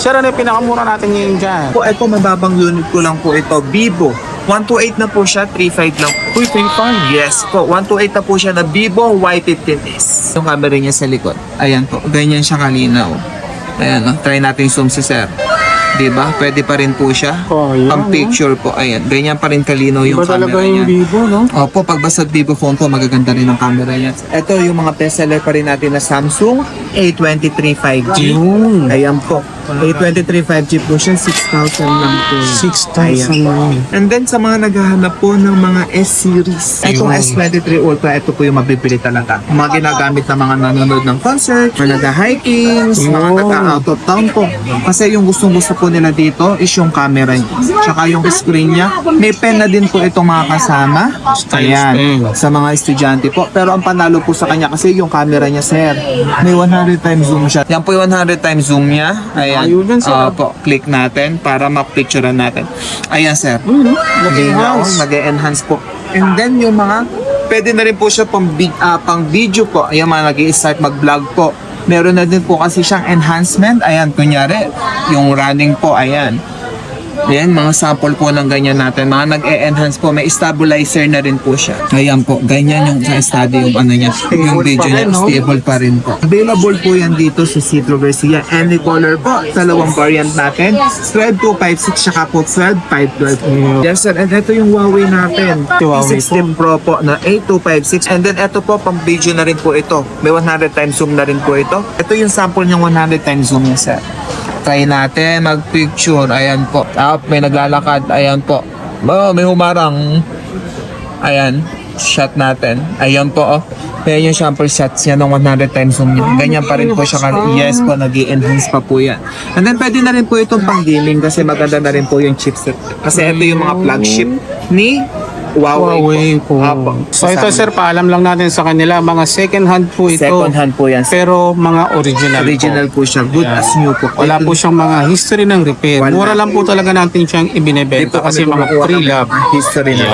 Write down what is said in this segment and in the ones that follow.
Sir, ano yung pinakamura natin ngayon dyan? Po, ito mababang unit ko lang po ito, Vivo. 128 na po siya, 35 lang. Uy, 3.5. Yes po, 128 na po siya na Vivo Y15s. Yung camera niya sa likod. Ayan po, ganyan siya kalinaw. Ayan, try natin zoom si sir. Diba? Pwede pa rin po siya. Oh, yan, Ang picture po, ayan. Ganyan pa rin kalinaw yung Iba talaga camera yung niya. Vivo, no? Opo, pag basta Vivo phone po, magaganda rin ang camera niya. Ito yung mga bestseller pa rin natin na Samsung A23 5G. Yun. Ayan po. A23 5G po siya, 6,000 lang po. 6,000 lang. And then sa mga naghahanap po ng mga S-series, itong Ayun. S23 Ultra, ito po yung mabibili talaga. Mga ginagamit ng mga nanonood ng concert, mga nag-hikings, mga Ayun. nag-out of town po. Kasi yung gustong-gusto po nila dito is yung camera niya. Tsaka yung screen niya. May pen na din po itong mga kasama. Ayan, pen. sa mga estudyante po. Pero ang panalo po sa kanya kasi yung camera niya, sir. May 100 times zoom siya. Yan po yung 100 times zoom niya. Ayan. Ayun, sir. Po, click natin para mapicturean natin. Ayan, sir. Nag-enhance. Nag-enhance po. And then yung mga, pwede na rin po siya pang video po. Ayan, mga nag-i-start mag-vlog po. Meron na din po kasi siyang enhancement. Ayan, kunyari, yung running po, ayan. Ayan, mga sample po ng ganyan natin. Mga nag-e-enhance po. May stabilizer na rin po siya. Ayan po, ganyan yung sa-study yung ano niya. Yung video niya, stable pa rin po. Available po yan dito sa Citro Garcia. Any color po. Dalawang variant natin. 12256 saka po 12512. Yes sir, and ito yung Huawei natin. Huawei P60 Pro po na 8256. And then ito po, pang video na rin po ito. May 100 times zoom na rin po ito. Ito yung sample ng 100 times zoom niya sir. Try natin mag-picture. Ayan po. May naglalakad. Ayan po. Oh, may humarang. Ayan. Shot natin. Ayan po. Oh. Ayan yung sample shots niya ng 100 times zoom niya. Ganyan pa rin po siya. Yes po, nag-i-enhance pa po yan. And then pwede na rin po itong pang gaming kasi maganda na rin po yung chipset. Kasi ito yung mga flagship ni Huawei po. Apo. So ito, sir, paalam lang natin sa kanila. Mga second hand po ito. Second hand po yan. Pero mga original, Original po siya. Good as new po. Wala po siyang mga history ng repair. Wala. Mura lang po talaga natin siyang ibinebenta kasi mga pre-lab. History na.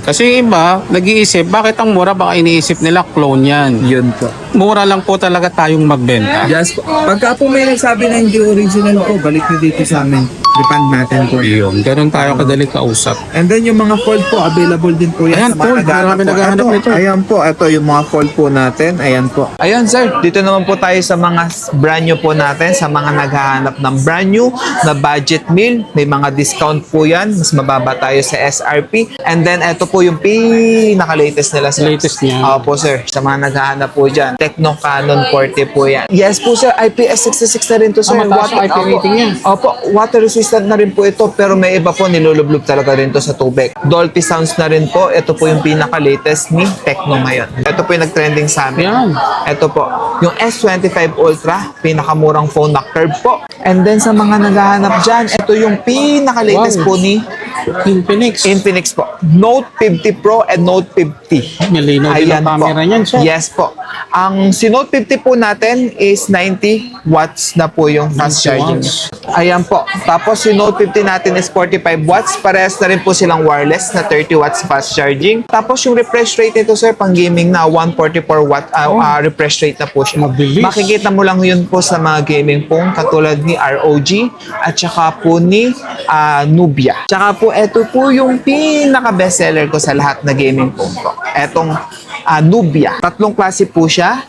Kasi yung iba, nag-iisip, bakit ang mura? Baka iniisip nila clone yan. Yun po. Mura lang po talaga tayong magbenta. Yes po. Pagka po may nagsabi na hindi original po, balik nyo dito sa amin. Refund natin po. Yun. Ganun tayo kadali kausap. And then yung mga fold po, available din po yan Ayan, fold. Marami naghahanap Ito, nito. Ayan po, ito yung mga fold po natin. Ayan po. Ayan sir, dito naman po tayo sa mga brand new po natin, sa mga naghahanap ng brand new na budget meal. May mga discount po yan. Mas mababa tayo sa SRP. And then ito po yung pinaka-latest nila sir. Latest niya. Opo sir, sa mga naghahanap po dyan. Tecno Canon 40 po yan. Yes po sir, IPS66 na rin to sir. mataas yung IP rating niya. Opo, water resistant na rin po ito pero may iba po nilulublog talaga rin to sa tubig. Dolphy sounds na rin po. Ito po yung pinaka-latest ni Tecno ngayon. Ito po yung nag-trending sa amin. Yan. Ito po, yung S25 Ultra, pinakamurang phone na curve po. And then sa mga naghahanap dyan, ito yung pinaka-latest Wow. po ni Infinix. Infinix po. Note 50 Pro and Note 50. Malinaw din ang camera niyan, sir. Yes po. Ang si Note 50 po natin is 90 watts na po yung fast 90 charging. watts. Ayan po. Tapos si Note 50 natin is 45 watts. Parehas na rin po silang wireless na 30 watts fast charging. Tapos yung refresh rate nito sir, pang gaming na 144 watt refresh rate na po siya. Mabilis. Makikita mo lang yun po sa mga gaming phone katulad ni ROG at saka po ni Nubia. Tsaka po ito po yung pinaka bestseller ko sa lahat na gaming phone ko. Etong Nubia. Tatlong klase po siya.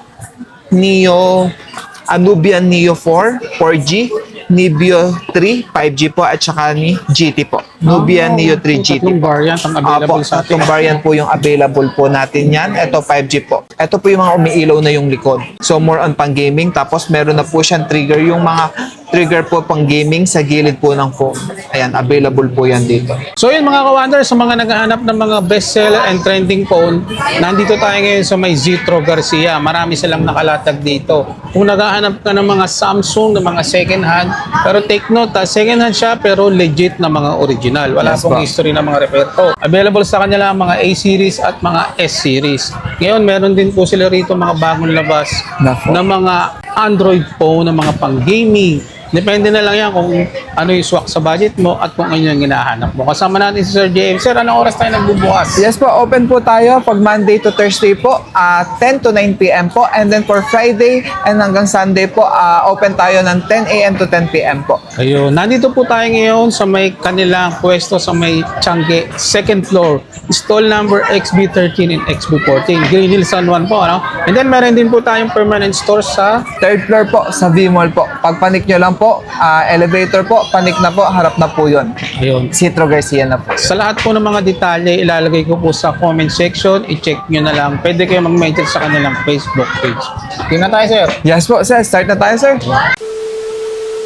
Nubia Neo 4, 4G, Nubia 3, 5G po, at saka ni GT po. Nubia Neo 3 GT Tatlong po. variant ang available Apo, sa atin. tatlong variant po yung available po natin yan. Ito 5G po. Ito po yung mga umiilaw na yung likod. So more on pang gaming. Tapos meron na po siyang trigger. Yung mga trigger po pang gaming sa gilid po ng phone. Ayan, available po yan dito. So yun mga ka-wonder, sa mga naghahanap ng mga bestseller and trending phone, nandito tayo ngayon sa may Citro Garcia. Marami silang nakalatag dito. Kung naghahanap ka ng mga Samsung, ng mga second hand, pero take note, second hand siya pero legit na mga original. Wala Yes, pong po. history ng mga repair po. Available sa kanila ang mga A-series at mga S-series. Ngayon, meron din po sila rito mga bagong labas Nako. na mga Android phone, na mga pang-gaming, Depende na lang yan kung ano yung swak sa budget mo at kung ano yung hinahanap mo. Kasama natin si Sir JM. Sir, anong oras tayo nagbubukas? Yes po, open po tayo pag Monday to Thursday po, 10 to 9 p.m. po. And then for Friday and hanggang Sunday po, open tayo ng 10 a.m. to 10 p.m. po. Ayun, nandito po tayo ngayon sa may kanilang pwesto sa may Changi, second floor. Stall number XB13 and XB14. Green Hills San Juan po, ano? And then meron din po tayong permanent store sa Third floor po, sa V-Mall po. Pag panik nyo lang po, elevator po, panik na po, harap na po yun. ayun. Citro Garcia na po. Sa lahat po ng mga detalye, ilalagay ko po sa comment section. I-check nyo na lang. Pwede kayo mag-message sa kanilang Facebook page. Tingnan tayo, sir. Yes po, sir. Start na tayo, sir.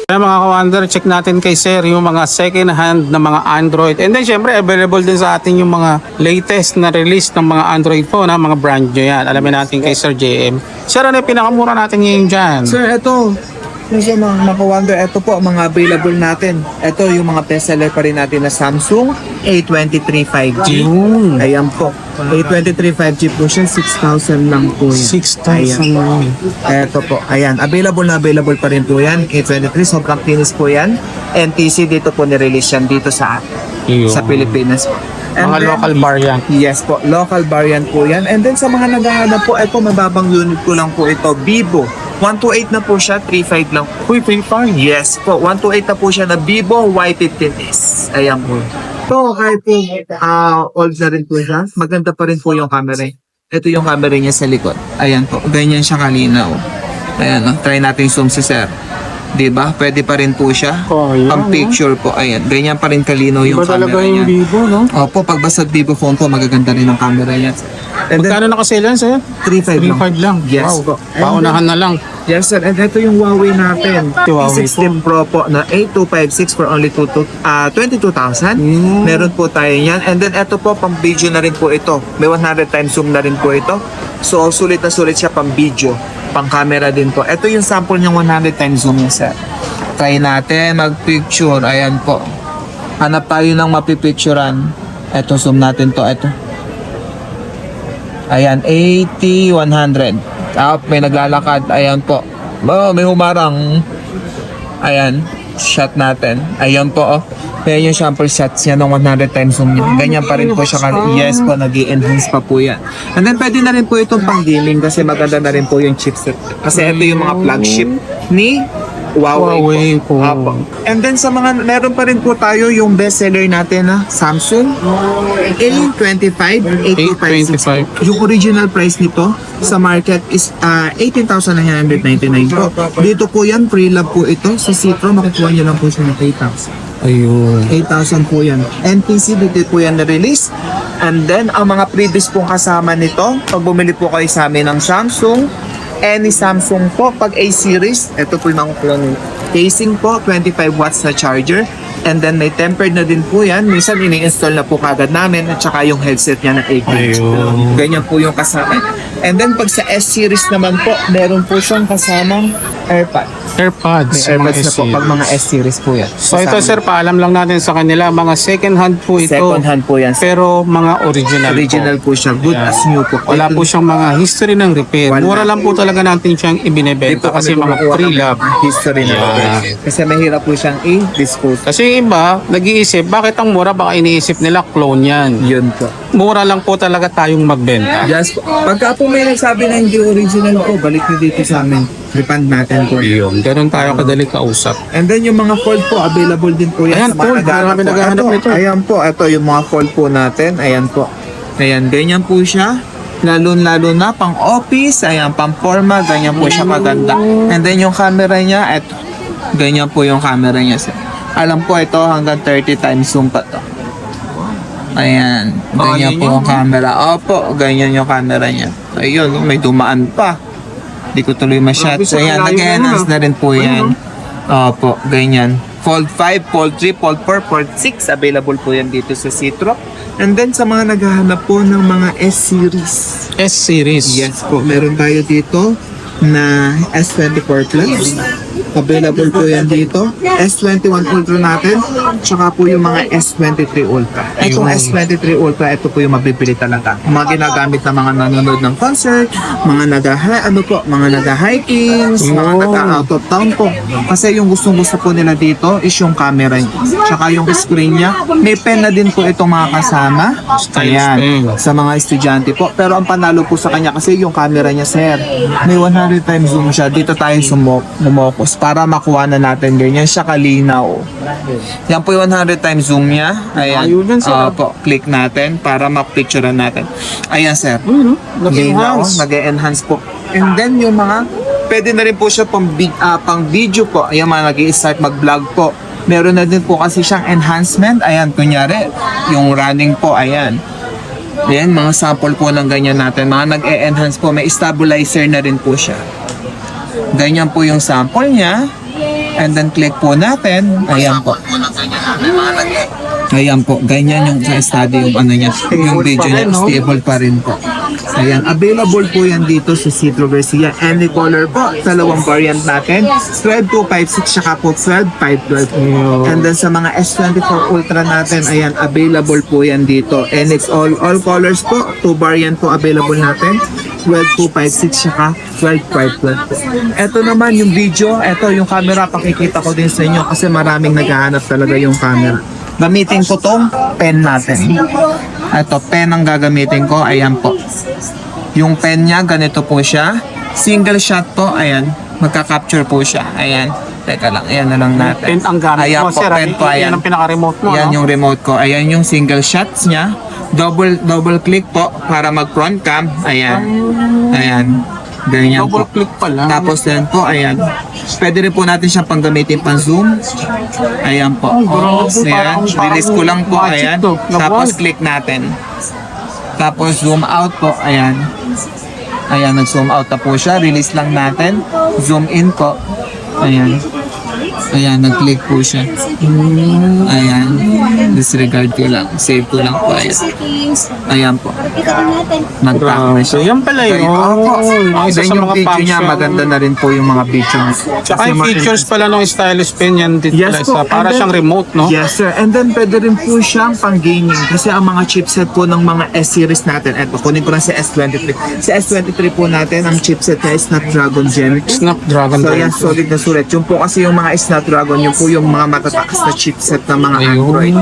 Kaya mga ka-wonder, check natin kay sir yung mga second hand na mga Android. And then syempre available din sa atin yung mga latest na release ng mga Android phone, mga brand nyo yan. Alamin natin kay Sir JM. Sir, ano yung pinakamura natin ngayon dyan? Sir, ito. Yung mga wonder, ito po, mga available natin. Ito yung mga bestseller pa rin natin na Samsung A23 5G. Yun. Ayan po. A23 5G po siya, 6,000 lang po yan. 6,000 lang. Ito po, ayan. Available na available pa rin po yan. A23, sobrang kinis po yan. NTC dito po nirelease yan dito sa Yun. sa Pilipinas. And Mga then, local variant. yes po, local variant po yan. And then sa mga naghahanap po, ito mababang unit ko lang po ito, Vivo. 128 na po siya, 35 lang. Uy, 35. Yes po, 128 na po siya na Vivo Y15s. Ayan po. So, kahit po old na rin po siya, maganda pa rin po yung camera. Ito yung camera niya sa likod. Ayan po, ganyan siya kalinaw. Ayan, try natin zoom si sir. Diba? Pwede pa rin po siya. Oh, yan, Ang picture po, ayan. Ganyan pa rin kalinaw yung Iba talaga camera yung niya. Vivo, no? Opo, pag basta Vivo phone po, magaganda rin ang camera niya. And then, Magkano nakasale yan, sir? 3.5 lang. 3.5 lang. Yes. Wow. Paunahan na lang. Yes, sir. And ito yung Huawei natin. Huawei P16 Pro po na A256 for only 22,000. Meron po tayo yan. And then ito po, pang video na rin po ito. May 100 times zoom na rin po ito. So, sulit na sulit siya pang video. Pang camera din po. Ito yung sample ng 100 times zoom niya, sir. Try natin mag-picture. Ayan po. Hanap tayo ng mapipicturean. Ito, zoom natin to. Ito. Ayan, 80, 100. May naglalakad. Ayan po. Oh, may humarang. Ayan, shot natin. Ayan po, oh. Ayan yung sample shots niya ng 100 times zoom niya. Ganyan pa rin po siya. Yes po, nag-i-enhance pa po yan. And then, pwede na rin po itong pang-gaming kasi maganda na rin po yung chipset. Kasi ito yung mga flagship ni Huawei po. Apo. And then sa mga, meron pa rin po tayo yung bestseller natin na Samsung A25 8256. Yung original price nito sa market is 18,999 po. Dito po yan, pre-love po ito. Sa Citro, makukuha nyo lang po siya ng 8,000. Ayun. 8,000 po yan. NTC, dito po yan na-release. And then, ang mga previous pong kasama nito, pag bumili po kayo sa amin ng Samsung, any Samsung po, pag A-series, ito po yung mga clone. Casing po, 25 watts na charger. And then may tempered na din po yan. Minsan ini-install na po kagad namin at saka yung headset niya na 8 inch. Ayun. Ganyan po yung kasama. And then pag sa S-series naman po, meron po siyang kasamang AirPod. AirPods. May AirPods na po pag mga S-series po yan. So ito, sir, paalam lang natin sa kanila. Mga second hand po ito. Second hand po yan. Pero mga original, Original po siya. Good Ayan. as new po. Wala po siyang mga history ng repair. Wala. Mura lang po talaga natin siyang ibinebenta kasi mga pre-love. history na Yeah. Kasi mahirap po siyang i-dispose. Kasi yung iba, nag-iisip, bakit ang mura? Baka iniisip nila clone yan. Yun po. Mura lang po talaga tayong magbenta. Yes po. Pagka po may nagsabi na hindi original po, balik nyo dito sa amin. Refund natin po. Yun. Ganun tayo kadali kausap. And then yung mga fold po, available din po yan Ayan, sa mga fold. Marami po. naghahanap Ito, nito. Ayan po, ito yung mga fold po natin. Ayan po. Ayan, ganyan po siya. Lalo na pang office, ayan, pang forma, ganyan po siya maganda. And then yung camera niya, eto. Ganyan po yung camera niya. Alam po ito hanggang 30 times zoom pa to. Ayan, ganyan po yung camera. Opo, ganyan yung camera niya. Ayun, may dumaan pa. Hindi ko tuloy ma-shot. So, ayan, nag-enhance na rin po yan. Opo, ganyan. Fold 5, Fold 3, Fold 4, Fold 6. Available po yan dito sa Citro. And then sa mga naghahanap po ng mga S-series. S-series. Yes po, meron tayo dito. na S24 Plus. Available po yan dito. S21 Ultra natin, tsaka po yung mga S23 Ultra. Itong S23 Ultra, ito po yung mabibili talaga. Mga ginagamit ng mga nanonood ng concert, mga mga nag-hikings, mga nag-out of town po. Kasi yung gustong-gusto po nila dito is yung camera niya. Tsaka yung screen niya. May pen na din po itong mga kasama. Ayan, sa mga estudyante po. Pero ang panalo po sa kanya kasi yung camera niya, sir. May 100 times zoom siya. Dito tayo sumokos para makuha na natin ganyan siya kalinaw. Yan po yung 100 times zoom niya. Ayan. Po, click natin para mapicturean natin. Ayan, sir. Linaw, nag-enhance po. And then yung mga, pwede na rin po siya pang video po. Ayan, mga nag-i-start mag-vlog po. Meron na din po kasi siyang enhancement. Ayan, kunyari, yung running po, ayan. Ayan, mga sample po ng ganyan natin. Mga nag-e-enhance po. May stabilizer na rin po siya. Ganyan po yung sample niya. And then click po natin. Ayan po. Ayan po. Ganyan yung study yung ano niya. Yung video niya. Stable pa rin po. Ayan. Available po yan dito sa Citro Garcia. Any color po. Dalawang variant natin. 12256 saka po 12512. And then sa mga S24 Ultra natin, ayan, available po yan dito. And it's all colors po. 2 variant po available natin. 12256 saka 12512. Ito naman yung video. Ito yung camera. Pakikita ko din sa inyo kasi maraming naghahanap talaga yung camera. Gamitin ko tong pen natin. Ito, pen ang gagamitin ko. Ayan po. Yung pen niya, ganito po siya. Single shot po. Ayan. Magka-capture po siya. Ayan. Teka lang. Ayan na lang natin. Pen ang gamit Ayan mo, po, sir. pen po. Ayan. Yan ang pinaka-remote mo, Ayan no? yung remote ko. Ayan yung single shots niya. Double click po para mag front cam. Ayan. Ayan. Ganyan po. Double click pala. Tapos yan po, ayan. Pwede rin po natin siyang panggamitin pang zoom. Ayan po. Ayan. Release ko lang po, ayan. Tapos click natin. Tapos zoom out po, ayan. Ayan, nag-zoom out na po siya. Release lang natin. Zoom in po. Ayan. Ayan, nag-click po siya. Ayan. Disregard ko lang. Save ko lang po. Ayan. Ayan po. Nag-pack na siya. Yan pala yun. Isa sa Then yung mga video niya, function. maganda na rin po yung mga video. Tsaka yung features pala ng stylus pen yan dito. Yes po. Para And then- siyang remote, no? Yes sir. And then pwede rin po siyang pang gaming kasi ang mga chipset po ng mga S-series natin. Eto, kunin ko lang si S23. Si S23 po natin, ang chipset niya is Snapdragon Gen 2. Snapdragon. So yan, solid na sulit. Yung po kasi yung mga Snapdragon, yung po yung mga matataas na chipset ng mga Android.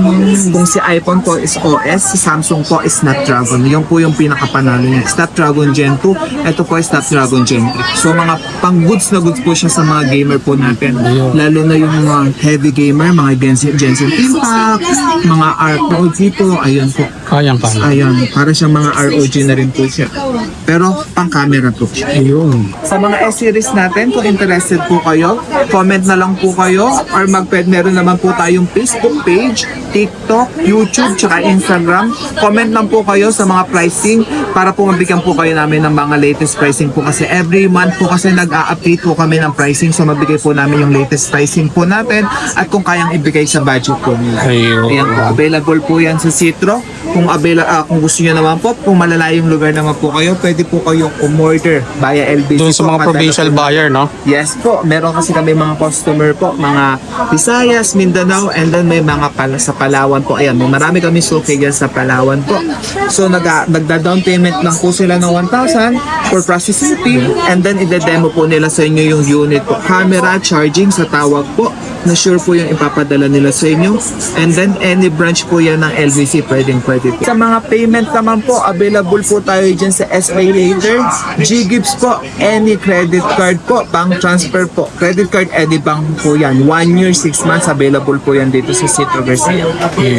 Kung si iPhone po is OS, si Samsung po is Snapdragon. Yung po yung pinakapanalo niya. Snapdragon Gen 2, ito po is Snapdragon Gen 3. So mga pang goods na goods po siya sa mga gamer po natin. Lalo na yung mga heavy gamer, mga Genshin Impact, mga ROG po, ayun po. Kayang kaya. Ayun, para siyang mga ROG na rin po siya. Pero pang camera po siya. Ayun. Sa mga S-series natin, kung interested po kayo, comment na lang po kayo or meron naman po tayong Facebook page, TikTok, YouTube, tsaka Instagram. Comment lang po kayo sa mga pricing para po mabigyan po kayo namin ng mga latest pricing po kasi every month po kasi nag-a-update po kami ng pricing so mabigay po namin yung latest pricing po natin at kung kayang ibigay sa budget po nila. Ayun. Ayan po, available po yan sa Citro. Kung gusto niyo naman po, kung malalayong lugar naman po kayo, pwede po kayong umorder via LBC Doon sa po. mga provincial buyer, no? Yes po, meron kasi kami mga customer po, mga Visayas, Mindanao, and then may mga sa Palawan po. Ayan, may marami kami suki dyan sa Palawan po. So nagda-down payment lang po sila ng 1,000 for processing fee, and then ide-demo po nila sa inyo yung unit po. Camera, charging sa tawag po, na sure po yung ipapadala nila sa inyo. And then any branch po yan ng LBC, pwede po. Sa mga payment naman po, available po tayo dyan sa SPay Later, G-Gives po, any credit card po, bank transfer po. Credit card, Edibank po yan. 1 year, 6 months, available po yan dito sa Citro Garcia.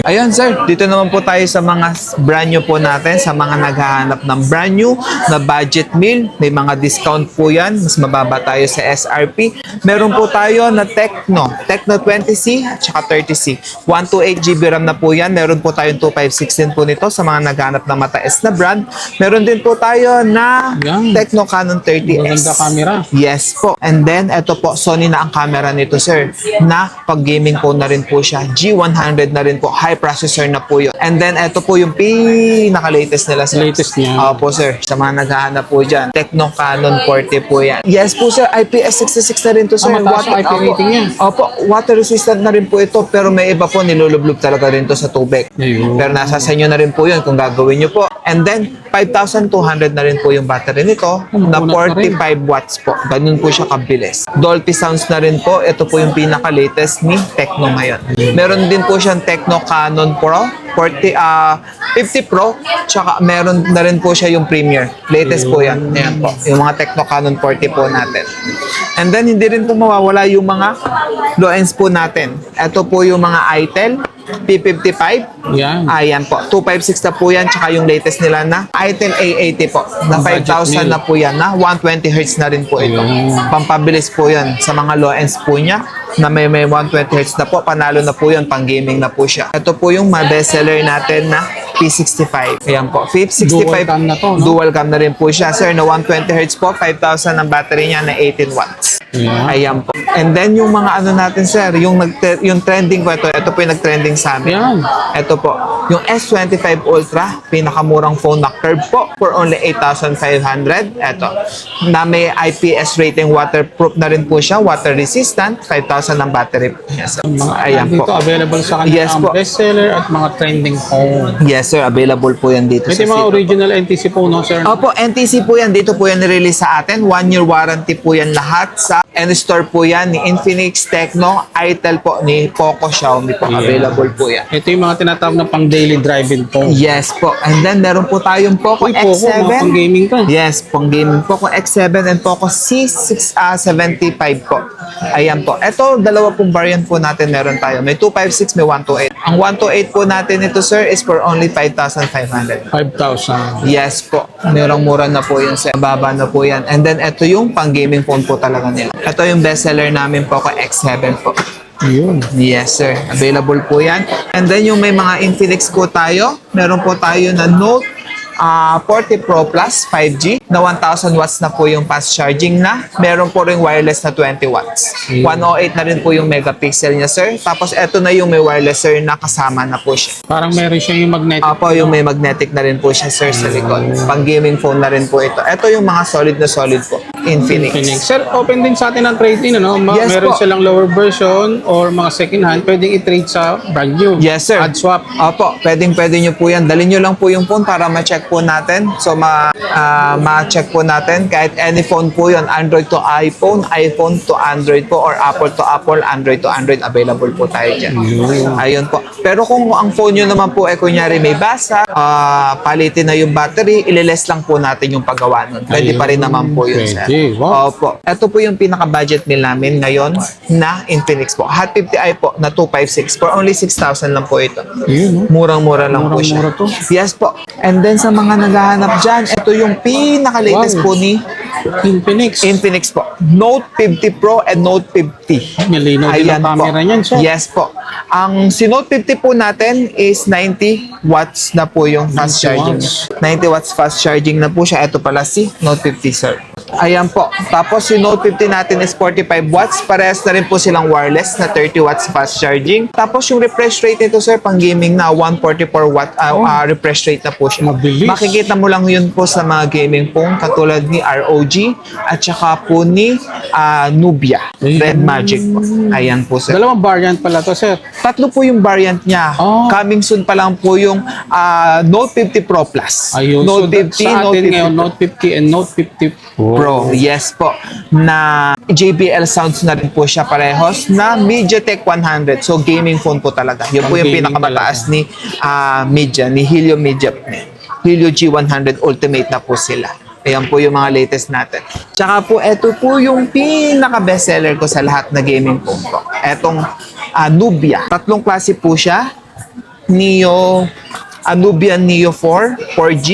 Ayun sir, dito naman po tayo sa mga brand new po natin, sa mga naghahanap ng brand new na budget meal. May mga discount po yan, mas mababa tayo sa SRP. Meron po tayo na Tecno Tecno 20C at saka 30C. 128GB RAM na po yan. Meron po tayong 256 din po nito sa mga naghanap ng mataas na brand. Meron din po tayo na Yan. Tecno Canon 30S. Maganda camera. Yes po. And then, ito po, Sony na ang camera nito, sir. Na pag-gaming po na rin po siya. G100 na rin po. High processor na po yun. And then, ito po yung pinaka-latest nila, sir. Latest niya. Opo, sir. Sa mga naghahanap po dyan. Tecno Canon 40 po yan. Yes po, sir. IPS66 na rin to, sir. Mataas yung IP rating niya. Opo, water resistant na rin po ito. Pero may iba po, nilulublob talaga rin to sa tubig. Ayun. Pero nasa sa inyo na rin po yun kung gagawin nyo po. And then, 5,200 na rin po yung battery nito na Bunot na rin. 45 watts po. Ganun po siya kabilis. Dolby Sounds na rin po. Ito po yung pinaka-latest ni Tecno ngayon. Meron din po siyang Tecno Canon Pro 50 Pro, tsaka meron na rin po siya yung Premier. Latest po yan. Ayan po. Yung mga Tecno Canon 40 po natin. And then, hindi rin po mawawala yung mga low-ends po natin. Ito po yung mga Itel P55. Yan. Ayan po. 256 na po yan. Tsaka yung latest nila na Itel A80 po. Na Ang budget 5,000 meal. na po yan. Na 120 Hz na rin po ito. Ayan. Pampabilis po yan sa mga low ends po niya. Na may 120 Hz na po. Panalo na po yan. Pang gaming na po siya. Ito po yung mga bestseller natin na P65. Ayan po. P65. Dual cam na to, no? Dual cam na rin po siya. Sir, na 120 Hz po. 5,000 ang battery niya na 18 watts. Ayan. Ayan po. And then yung mga ano natin, sir, yung trending po ito. Ito po yung nag-trending sa amin. Yan. Ito po, yung S25 Ultra, pinakamurang phone na curve po for only 8,500. Ito, na may IPS rating, waterproof na rin po siya, water resistant, 5,000 ang battery po. Yes, sir. Mga Ayan dito po. available sa kanya Yes ang po. bestseller at mga trending phone. Yes, sir, available po yan dito Ito yung mga Sito. original NTC phone, no, sir? Opo, NTC po yan. Dito po yan nirelease sa atin. 1-year warranty po yan lahat sa N-Store po yan ni Infinix, Tecno, Itel po, ni Poco, Xiaomi po. Yeah. Available po yan. Ito yung mga tinatawag na pang daily driving phone. Yes po. And then meron po tayong Poco Uy, Poco, X7. mga pang gaming to. Yes, pang gaming. Poco X7 and Poco C75 po. Ayan po. Ito, dalawa pong variant po natin meron tayo. May 256, may 128. Ang 128 po natin ito, sir, is for only 5,500. 5,000. Yes po. Murang-mura na po yun, sir. Baba na po yan. And then, ito yung pang-gaming phone po talaga nila. Ito yung bestseller namin, Poco X7 po. Yun. Yes, sir. Available po yan. And then, yung may mga Infinix po tayo, meron po tayo na Note 40 Pro Plus 5G na 1,000 watts na po yung fast charging na. Meron po rin wireless na 20 watts. 108 na rin po yung megapixel niya, sir. Tapos, eto na yung may wireless, sir, na kasama na po siya. Parang meron siya yung magnetic. Apo, yung may magnetic na rin po siya, sir, sa likod. Pang gaming phone na rin po ito. Ito yung mga solid na solid po. Infinix. Infinix. Sir, open din sa atin ang trade-in, ano? Yes Meron po. silang lower version or mga second hand, pwedeng i-trade sa brand new. Yes, sir. Add swap. Opo, pwede nyo po yan. Dalhin nyo lang po yung phone para ma-check po natin. So, ma-check po natin kahit any phone po yun. Android to iPhone, iPhone to Android po, or Apple to Apple, Android to Android. Available po tayo dyan. Ayun po. Pero kung ang phone nyo naman po, kunyari may basa, palitin na yung battery, ililess lang po natin yung paggawa nun. Pwede pa rin naman po yun, sir. Pwede. Wow. Opo. Ito po yung pinaka-budget meal namin ngayon na Infinix po. Hot 50i po na 256 for only 6,000 lang po ito. Yun, no? Murang-mura lang po siya. Murang-mura to. Yes po. And then sa mga naghahanap dyan, ito yung pinaka-latest Wow. po ni Infinix. Infinix po. Note 50 Pro and Note 50. Malinaw din ang camera niyan, sir. Yes po. Ang si Note 50 po natin is 90 watts na po yung fast 90 charging. watts. 90 watts fast charging na po siya. Ito pala si Note 50, sir. Ayan po. Tapos si Note 50 natin is 45 watts. Parehas na rin po silang wireless na 30 watts fast charging. Tapos yung refresh rate nito, sir, pang gaming na 144 watt refresh rate na po siya. Mabilis. Makikita mo lang yun po sa mga gaming phone katulad ni ROG at saka po ni Nubia. Red Magic po. Ayan po, sir. Dalawang variant pala to, sir. Tatlo po yung variant niya. Oh. Coming soon pa lang po yung Note 50 Pro Plus. Ayun. Note So, 50, sa Note atin 50 ngayon, Note 50 and Note 50 Pro. Yes po. Na JBL sounds na rin po siya parehos na MediaTek 100. So, gaming phone po talaga. Yun po yung Gaming pinakamataas ni Media, ni Helio Media. Helio G100 Ultimate na po sila. Ayan po yung mga latest natin. Tsaka po, ito po yung pinaka-bestseller ko sa lahat na gaming phone po. Etong Nubia. Tatlong klase po siya. Nubia Neo 4, 4G,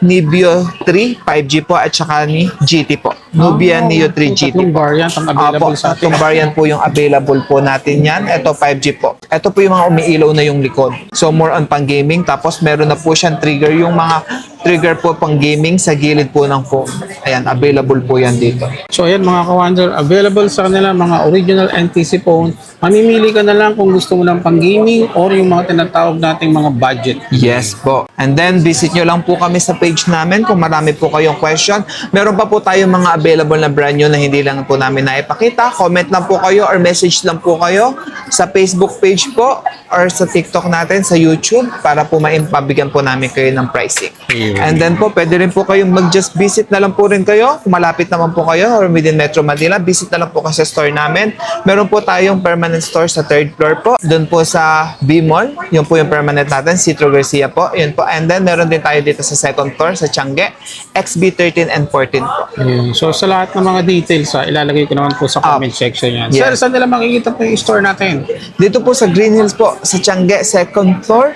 Neo 3 5G po at saka ni GT po. Nubia Neo 3 GT Tatlong po. variant ang available Apo, sa atin. tatlong variant po yung available po natin yan. Ito 5G po. Ito po yung mga umiilaw na yung likod. So more on pang gaming. Tapos meron na po siyang trigger. Yung mga trigger po pang gaming sa gilid po ng phone. Ayan, available po yan dito. So ayan mga ka-Wonder, available sa kanila mga original NTC phone. Mamimili ka na lang kung gusto mo ng pang gaming or yung mga tinatawag nating mga budget. Yes po. And then visit nyo lang po kami sa page namin kung marami po kayong question. Meron pa po tayong mga available na brand new na hindi lang po namin naipakita. Comment lang po kayo or message lang po kayo sa Facebook page po or sa TikTok natin, sa YouTube para po maimpabigyan po namin kayo ng pricing. And then po, pwede rin po kayong mag-just visit na lang po rin kayo. Kung malapit naman po kayo or within Metro Manila, visit na lang po kayo sa store namin. Meron po tayong permanent store sa 3rd floor po. Doon po sa B-Mall. Yun po yung permanent natin, Citro Garcia po. Yun po. And then, meron din tayo dito sa 2nd floor sa Tiangge, XB13 and 14 po. Ayun. So sa lahat ng mga details, ilalagay ko naman po sa comment section yan. Yeah. Sir, saan nila makikita po yung store natin? Dito po sa Green Hills po, sa Tiangge, 2nd floor,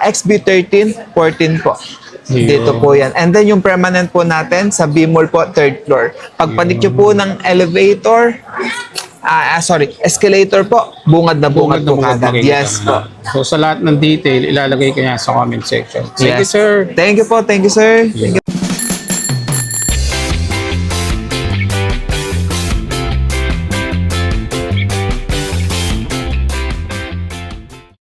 XB13, 14 po. Dito po yan. And then yung permanent po natin sa B-Mall po, 3rd floor. Pagpanik nyo po ng elevator, escalator po, bungad na bungad po kagad. makikita Yes mo po. na. So sa lahat ng detail, ilalagay ko yan sa comment section. Thank you, Yes. sir. Thank you po, thank you sir. Thank you.